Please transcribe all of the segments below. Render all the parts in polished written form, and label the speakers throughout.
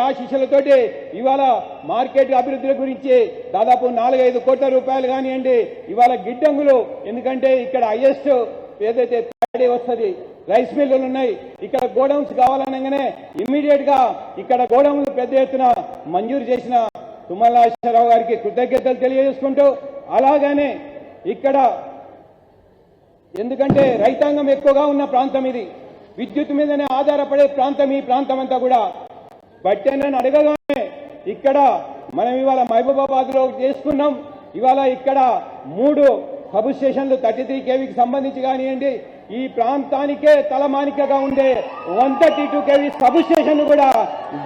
Speaker 1: ఆశీస్సులతోటి ఇవాళ మార్కెట్ అభివృద్ధి గురించి దాదాపు 4-5 కోట్ల రూపాయలు కానివ్వండి ఇవాళ గిడ్డంగులు, ఎందుకంటే ఇక్కడ హైయెస్ట్ ఏదైతే ప్యాడీ వస్తుంది, రైస్ మిల్లులు ఉన్నాయి, ఇక్కడ గోడౌన్స్ కావాలనగానే ఇమ్మీడియట్ గా ఇక్కడ గోడౌన్లు పెద్ద ఎత్తున మంజూరు చేసిన తుమ్మల నాగేశ్వరరావు గారికి కృతజ్ఞతలు తెలియజేసుకుంటూ, అలాగనే ఇక్కడ ఎందుకంటే రైతాంగం ఎక్కువగా ఉన్న ప్రాంతం ఇది, విద్యుత్ మీదనే ఆధారపడే ప్రాంతం ఈ ప్రాంతం అంతా కూడా. బట్టేనని అడగగానే ఇక్కడ మనం ఇవాళ మహబూబాబాద్ లో చేసుకున్నాం. ఇవాళ ఇక్కడ 3 సబ్ స్టేషన్లు 33 kVకి సంబంధించి కానివ్వండి, ఈ ప్రాంతానికే తలమానికగా ఉండే 132 kV సబ్ స్టేషన్ కూడా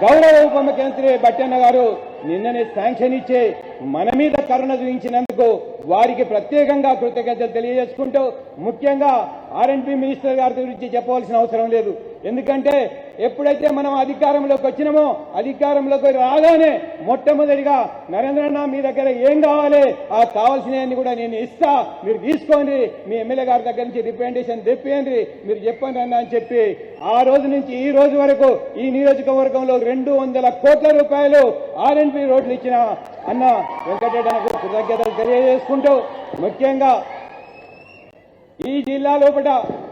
Speaker 1: గౌరవ ఉప ముఖ్యమంత్రి బట్టన్న గారు నిన్ననే శాంక్షన్ ఇచ్చే మన మీద కరుణ చూపించినందుకు వారికి ప్రత్యేకంగా కృతజ్ఞతలు తెలియజేసుకుంటూ, ముఖ్యంగా R&B మినిస్టర్ గారి గురించి చెప్పవలసిన అవసరం లేదు. ఎందుకంటే ఎప్పుడైతే మనం అధికారంలోకి వచ్చినామో అధికారంలోకి రాగానే మొట్టమొదటిగా నరేంద్రన్న మీ దగ్గర ఏం కావాలి, ఆ కావాల్సినవన్నీ కూడా నేను ఇస్తా, మీరు తీసుకోండి, మీ ఎమ్మెల్యే గారి దగ్గర నుంచి రిప్రజెంటేషన్ తెప్పియండి, మీరు చెప్పండి అన్న అని చెప్పి ఆ రోజు నుంచి ఈ రోజు వరకు ఈ నియోజకవర్గంలో 200 కోట్ల రూపాయలు R&B రోడ్లు ఇచ్చిన అన్న వెంకటరెడ్డి కృతజ్ఞతలు తెలియజేసుకుంటూ, ముఖ్యంగా ఈ జిల్లా లోపల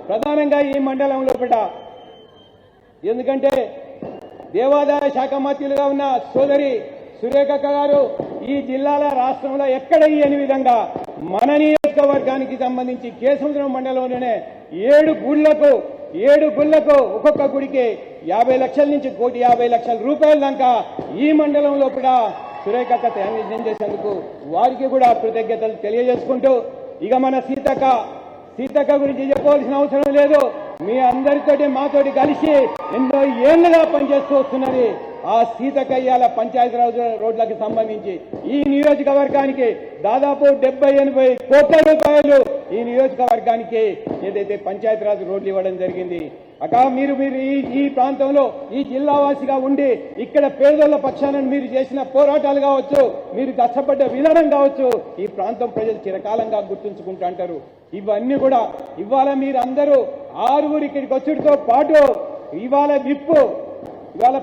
Speaker 1: ప్రధానంగా ఈ మండలం లోపల ఎందుకంటే దేవాదాయ శాఖ మంత్రులుగా ఉన్న సోదరి సురేఖక్క గారు ఈ జిల్లాల రాష్ట్రంలో ఎక్కడ ఇయ్యని విధంగా మన నియోజకవర్గానికి సంబంధించి కేసముద్రం మండలంలోనే 7 గుళ్లకు ఒక్కొక్క గుడికి 50 లక్షల నుంచి 1,50,00,000 రూపాయల దాకా ఈ మండలం లోపల సురేఖక్క శాంక్షన్ చేసేందుకు వారికి కూడా కృతజ్ఞతలు తెలియజేసుకుంటూ, ఇక మన సీతక్క గురించి చెప్పవలసిన అవసరం లేదు. మీ అందరితోటి మాతోటి కలిసి ఎన్నో ఏళ్లుగా పనిచేస్తూ వస్తున్నది. ఆ సీతక్క ఇవాళ పంచాయతీరాజ్ రోడ్లకు సంబంధించి ఈ నియోజకవర్గానికి దాదాపు 70-80 కోట్ల రూపాయలు ఈ నియోజకవర్గానికి ఏదైతే పంచాయతీరాజ్ రోడ్లు ఇవ్వడం జరిగింది. మీరు ఈ ప్రాంతంలో ఈ జిల్లావాసిగా ఉండి ఇక్కడ పేదల పక్షాన మీరు చేసిన పోరాటాలు కావచ్చు, మీరు కష్టపడ్డ విధానం కావచ్చు, ఈ ప్రాంతం ప్రజలు చిరకాలంగా గుర్తుంచుకుంటూ అంటారు. ఇవన్నీ కూడా ఇవాళ మీరందరూ 6 ఇక్కడికి వచ్చుడితో పాటు ఇవాళ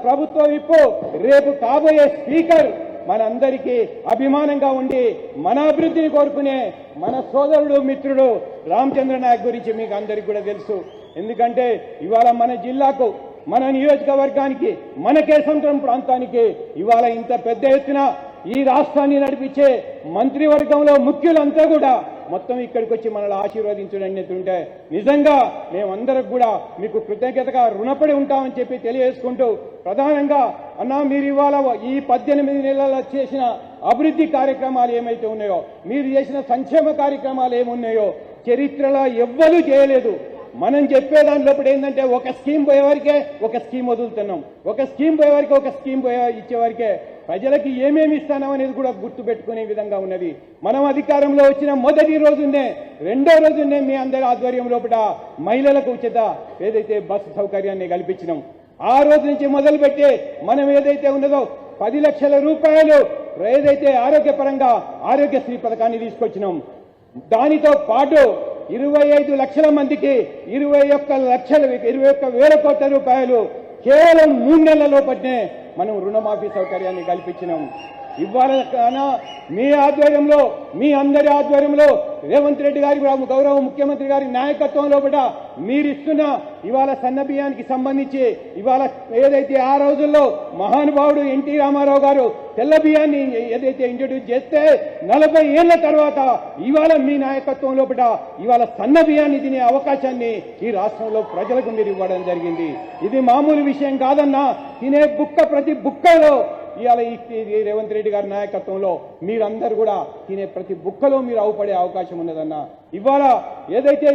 Speaker 1: ప్రభుత్వ విప్పు, రేపు కాబోయే స్పీకర్ మనందరికీ అభిమానంగా ఉండి మన అభివృద్ధిని కోరుకునే మన సోదరుడు మిత్రుడు రామచంద్ర నాయక్ గురించి మీకు అందరికీ కూడా తెలుసు. ఎందుకంటే ఇవాళ మన జిల్లాకు, మన నియోజకవర్గానికి, మన కేసముద్రం ప్రాంతానికి ఇవాళ ఇంత పెద్ద ఎత్తున ఈ రాష్ట్రాన్ని నడిపించే మంత్రివర్గంలో ముఖ్యులంతా కూడా మొత్తం ఇక్కడికి వచ్చి మనల్ని ఆశీర్వదించడం ఉంటే నిజంగా మేమందరికి కూడా మీకు కృతజ్ఞతగా రుణపడి ఉంటామని చెప్పి తెలియజేసుకుంటూ, ప్రధానంగా అన్నా మీరు ఇవాళ ఈ 18 నెలల్లో చేసిన అభివృద్ధి కార్యక్రమాలు ఏమైతే ఉన్నాయో, మీరు చేసిన సంక్షేమ కార్యక్రమాలు ఏమున్నాయో చరిత్రలో ఎవ్వరూ చేయలేదు. మనం చెప్పే దాంట్లో ఏంటంటే ఒక స్కీమ్ పోయేవారికే ఒక స్కీమ్ వదులుతున్నాం, ఒక స్కీమ్ పోయేవారికి ఒక స్కీమ్ ఇచ్చేవారికే ప్రజలకి ఏమేమి ఇస్తానో అనేది కూడా గుర్తు పెట్టుకునే విధంగా ఉన్నది. మనం అధికారంలో వచ్చిన మొదటి రోజునే, 2వ రోజునే మీ అందరి ఆధ్వర్యం లోపల మహిళలకు ఉచిత ఏదైతే బస్సు సౌకర్యాన్ని కల్పించినాం, ఆ రోజు నుంచి మొదలుపెట్టి మనం ఏదైతే ఉన్నదో 10 లక్షల రూపాయలు ఏదైతే ఆరోగ్యపరంగా ఆరోగ్యశ్రీ పథకాన్ని తీసుకొచ్చినాం, దానితో పాటు 25 లక్షల మందికి 21,00,000 కోట్ల రూపాయలు కేవలం 3 నెలల లోపలనే మనం రుణమాఫీ సౌకర్యాన్ని కల్పించినాం. ఇవాళ మీ ఆధ్వర్యంలో, మీ అందరి ఆధ్వర్యంలో రేవంత్ రెడ్డి గారి గౌరవ ముఖ్యమంత్రి గారి నాయకత్వంలో కూడా మీరిస్తున్న ఇవాళ సన్న బియ్యానికి సంబంధించి ఇవాళ ఏదైతే ఆ రోజుల్లో మహానుభావుడు ఎన్టీ రామారావు గారు తెల్ల బియ్యాన్ని ఏదైతే ఇంట్రడ్యూస్ చేస్తే 40 ఏళ్ల తర్వాత ఇవాళ మీ నాయకత్వంలో కూడా ఇవాళ సన్న బియ్యాన్ని తినే అవకాశాన్ని ఈ రాష్ట్రంలో ప్రజలకు మీరు ఇవ్వడం జరిగింది. ఇది మామూలు విషయం కాదన్నా. తినే ప్రతి బుక్కలో ఇవాళ ఈ రేవంత్ రెడ్డి గారి నాయకత్వంలో మీరందరూ కూడా తినే ప్రతి బుక్కలో మీరు అవుపడే అవకాశం ఉన్నదన్న. ఇవాళ ఏదైతే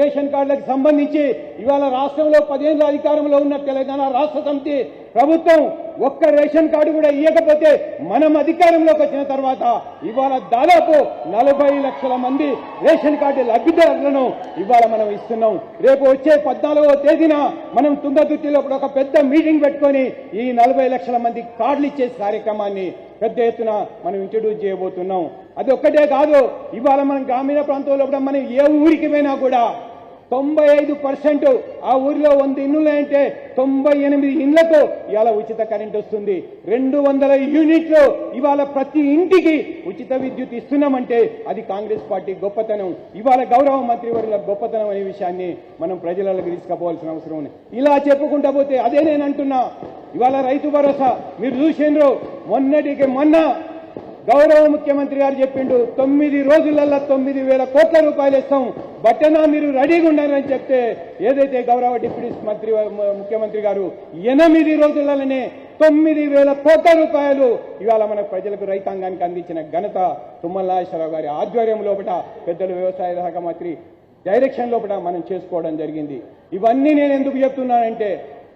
Speaker 1: రేషన్ కార్డులకు సంబంధించి ఇవాళ రాష్ట్రంలో 10 ఏళ్ల అధికారంలో ఉన్న తెలంగాణ రాష్ట్ర సమితి ప్రభుత్వం ఒక్క రేషన్ కార్డు కూడా ఇవ్వకపోతే మనం అధికారంలోకి వచ్చిన తర్వాత ఇవాళ దాదాపు 40 లక్షల మంది రేషన్ కార్డు లబ్ధిదారులను ఇవాళ మనం ఇస్తున్నాం. రేపు వచ్చే 14వ తేదీన మనం తుంగతుర్తిలో ఒక పెద్ద మీటింగ్ పెట్టుకొని ఈ 40 లక్షల మంది కార్డులు ఇచ్చే కార్యక్రమాన్ని పెద్ద ఎత్తున మనం ఇంట్రడ్యూస్ చేయబోతున్నాం. అది ఒక్కటే కాదు, ఇవాళ మనం గ్రామీణ ప్రాంతంలో కూడా మనం ఏ ఊరికి పోయినా కూడా 95% ఆ ఊరిలో 100 ఇళ్ళు అంటే 98 ఇండ్లకు ఇవాళ ఉచిత కరెంట్ వస్తుంది. 200 యూనిట్లు ఇవాళ ప్రతి ఇంటికి ఉచిత విద్యుత్ ఇస్తున్నామంటే అది కాంగ్రెస్ పార్టీ గొప్పతనం, ఇవాళ గౌరవ మంత్రివర్యుల గొప్పతనం అనే విషయాన్ని మనం ప్రజలకు తీసుకుపోవాల్సిన అవసరం ఉంది. ఇలా చెప్పుకుంటా పోతే అదే నేను అంటున్నా. ఇవాళ రైతు భరోసా మీరు చూసిండ్రు, మొన్నటికి మొన్న గౌరవ ముఖ్యమంత్రి గారు చెప్పిండు 9 రోజులలో 9,000 కోట్ల రూపాయలు ఇస్తాం, బట్టనా మీరు రెడీగా ఉండాలని చెప్తే ఏదైతే గౌరవ డిప్యూటీ ముఖ్యమంత్రి గారు 8 రోజులలోనే 9,000 కోట్ల రూపాయలు ఇవాళ మన ప్రజలకు రైతాంగానికి అందించిన ఘనత తుమ్మల నాగేశ్వరరావు గారి ఆధ్వర్యం లోపల పెద్దలు వ్యవసాయ శాఖ మంత్రి డైరెక్షన్ లోపల మనం చేసుకోవడం జరిగింది. ఇవన్నీ నేను ఎందుకు చెప్తున్నానంటే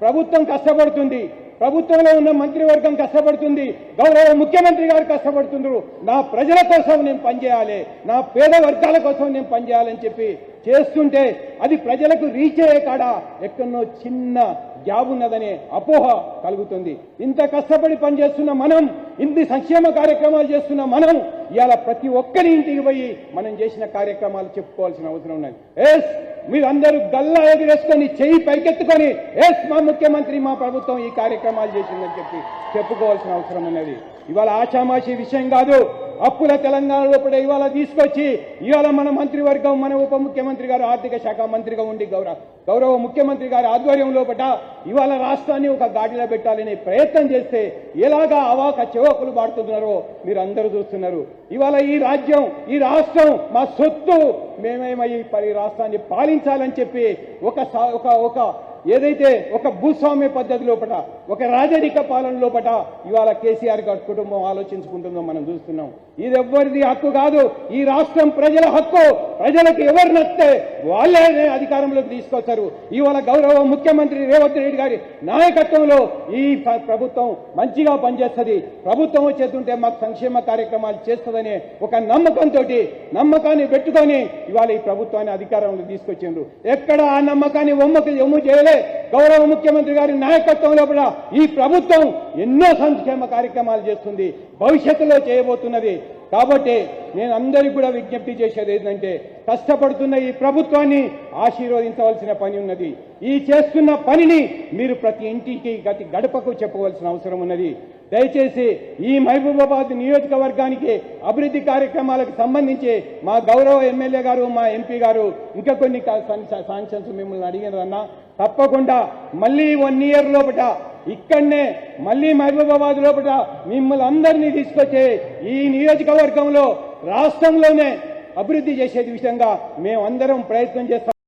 Speaker 1: ప్రభుత్వం కష్టపడుతుంది, ప్రభుత్వంలో ఉన్న మంత్రివర్గం కష్టపడుతుంది, గౌరవ ముఖ్యమంత్రి గారు కష్టపడుతున్నారు. నా ప్రజల కోసం నేను పనిచేయాలి, నా పేద వర్గాల కోసం నేను పనిచేయాలని చెప్పి చేస్తుంటే అది ప్రజలకు రీచ్ అయ్యే కాడ ఎక్కడో చిన్న గ్యాప్ ఉన్నదనే అపోహ కలుగుతుంది. ఇంత కష్టపడి పనిచేస్తున్న మనం, ఇన్ని సంక్షేమ కార్యక్రమాలు చేస్తున్న మనం ఇవాళ ప్రతి ఒక్కరి ఇంటికి పోయి మనం చేసిన కార్యక్రమాలు చెప్పుకోవాల్సిన అవసరం ఉన్నది. ఎస్ మీరందరూ గల్లా ఎదురేసుకొని చెయ్యి పైకెత్తుకొని ఎస్ మా ముఖ్యమంత్రి మా ప్రభుత్వం ఈ కార్యక్రమాలు చేసిందని చెప్పి చెప్పుకోవాల్సిన అవసరం ఉన్నది. ఇవాళ ఆషామాషి విషయం కాదు. అప్పుల తెలంగాణ లోపల ఇవాళ తీసుకొచ్చి ఇవాళ మన మంత్రివర్గం, మన ఉప ముఖ్యమంత్రి గారు ఆర్థిక శాఖ మంత్రిగా ఉండి గౌరవ ముఖ్యమంత్రి గారి ఆధ్వర్యం లోపల ఇవాళ రాష్ట్రాన్ని ఒక గాడిలో పెట్టాలనే ప్రయత్నం చేస్తే ఎలాగా అవాక చెవకులు పాడుతున్నారో మీరు అందరూ చూస్తున్నారు. ఇవాళ ఈ రాజ్యం, ఈ రాష్ట్రం మా సొత్తు, మేమేమై ఈ రాష్ట్రాన్ని పాలించాలని చెప్పి ఒక ఏదైతే ఒక భూస్వామ్య పద్ధతి లోపల, ఒక రాజరిక పాలన లోపల ఇవాళ కేసీఆర్ గారి కుటుంబం ఆలోచించుకుంటుందో మనం చూస్తున్నాం. ఇది ఎవ్వరిది హక్కు కాదు, ఈ రాష్ట్రం ప్రజల హక్కు. ప్రజలకు ఎవరు నచ్చితే వాళ్ళే అధికారంలోకి తీసుకొస్తారు. ఇవాళ గౌరవ ముఖ్యమంత్రి రేవంత్ రెడ్డి గారి నాయకత్వంలో ఈ ప్రభుత్వం మంచిగా పనిచేస్తుంది. ప్రభుత్వం వచ్చేస్తుంటే మాకు సంక్షేమ కార్యక్రమాలు చేస్తుందనే ఒక నమ్మకాన్ని పెట్టుకొని ఇవాళ ఈ ప్రభుత్వాన్ని అధికారంలో తీసుకొచ్చిండ్రు. ఎక్కడ ఆ నమ్మకాన్ని ఒమ్ము చేయలే. గౌరవ ముఖ్యమంత్రి గారి నాయకత్వంలో కూడా ఈ ప్రభుత్వం ఎన్నో సంక్షేమ కార్యక్రమాలు చేస్తుంది, భవిష్యత్తులో చేయబోతున్నది. కాబట్టి నేను అందరికీ కూడా విజ్ఞప్తి చేసేది ఏంటంటే కష్టపడుతున్న ఈ ప్రభుత్వాన్ని ఆశీర్వదించవలసిన పని ఉన్నది. ఈ చేస్తున్న పనిని మీరు ప్రతి ఇంటికి గతి గడపకు చెప్పవలసిన అవసరం ఉన్నది. దయచేసి ఈ మహబూబాబాద్ నియోజకవర్గానికి అభివృద్ధి కార్యక్రమాలకు సంబంధించి మా గౌరవ ఎమ్మెల్యే గారు, మా ఎంపీ గారు ఇంకా కొన్ని శాంక్షన్స్ మిమ్మల్ని అడిగినారన్నా, తప్పకుండా మళ్ళీ 1 ఇయర్ లోపల ఇక్కడనే మళ్ళీ మహబూబాబాద్ లోపల మిమ్మల్ని అందరినీ తీసుకొచ్చే ఈ నియోజకవర్గంలో రాష్ట్రంలోనే అభివృద్ధి చేసే విధంగా మేమందరం ప్రయత్నం చేస్తాం.